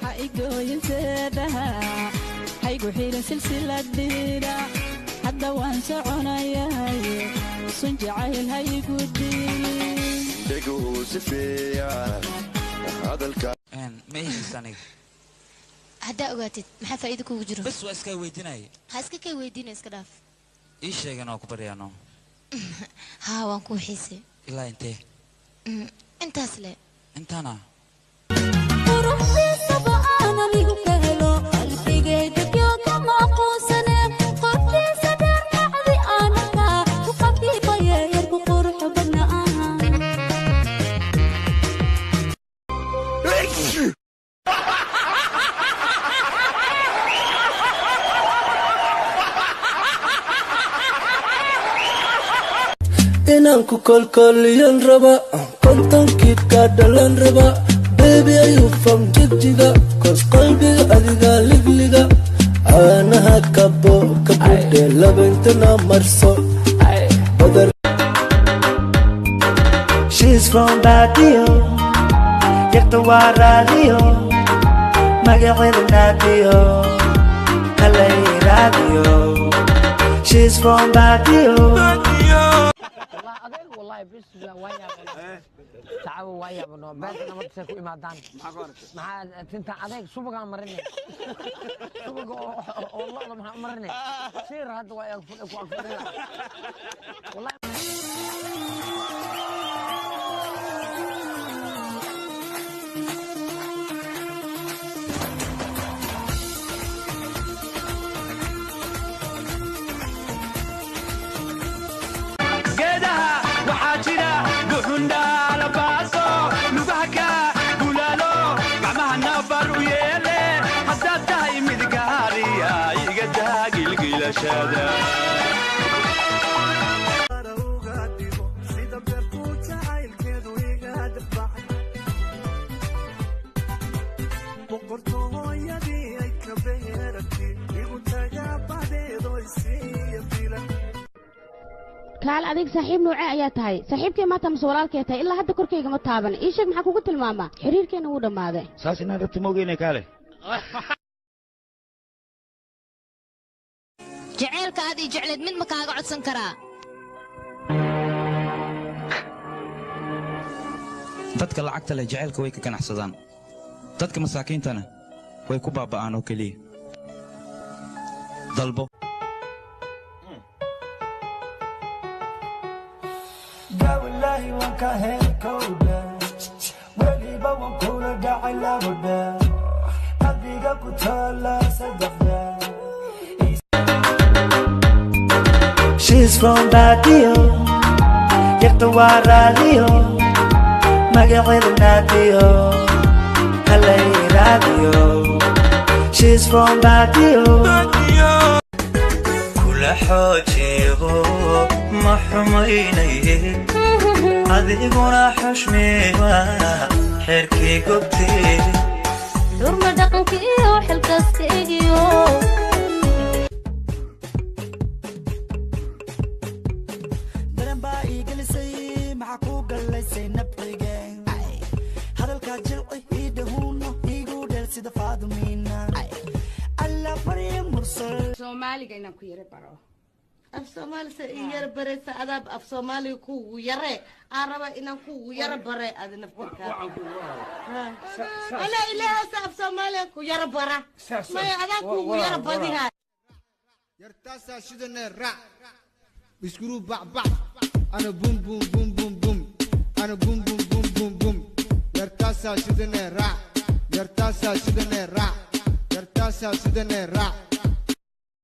حيقوين سيدها حيقو حيل سلسلة ديرة حتى وانسعونا ياهي صنجي عايل هايقو الدين دقو سفيا هذا الكلام ما يجي هدا أوقاتي ما فايدك وجرو بس واسكا ويديناي هاسكا كي ويدينا اسكداف ايش شيء انا كبريانو ها وانكو حيسي الا انت انت اسلي انت انا روحي صبا انا ليك كهلو قلبي جيدك يا كما قوسنا قلبي سدر بعضي انا وقلبي بيا يربو قرح بنا inanku kolkoliyan raba kontonkid ka dhalan raba baby ayu from jigjiga kos qalbiga adiga ligliga aanaha kabo kabudhe labintana marso badar she's from Badio yakta waa radio magaceeda Nadio kalay radio she's from Badio والله بس ويا تعاو ويا بنو بس انا ما تسكو إمادان مع تنت عليك سوبر مرني سوبر والله ما مرني سير هذا ويا والله كال أديك صاحب نوعي أياتهاي صاحبك ما تم سؤالك ياتهاي إلا حتى كركيك ما تابن إيشك محك قلت الماما حرير كان هو دم هذا ساسنا رتموجيني كاله جعلك هذه جعلت من مكان قعد سنكرا dadka lacagta leh jaceelka way ka ganacsadaan dadka masaakiintana way ku baaba'aan oo kaliya dalbo wallahi waan ka heelkowda weliba waan kula dhacay labadha qalbiga ku taala saddexda she's from Badio yakta waa radio magaceeda Nadio kalay radio she's from Badio kula xoojiyo ma xumaynaye adiguna xushmeeya xerkii gobtee durma dhaqankiyo xilkaskaygiyo daramba iigelisay maxaa ku galaysay nabciga hadalka jilci iidhahuuno iigu dheer sida faadumiina alla barya mursal soomaaliga inaan ku yara baro af Soomaali sa yar bare sa adab af Soomaali ku yare araba inaan ku yara bare adina furka ala ilaha sa af Soomaali ku yara bara ma adab ku yara badiha yartasa shidana ra biskuru ba ana bum bum bum bum bum ana bum bum bum bum bum yartasa shidana ra yartasa shidana ra yartasa shidana ra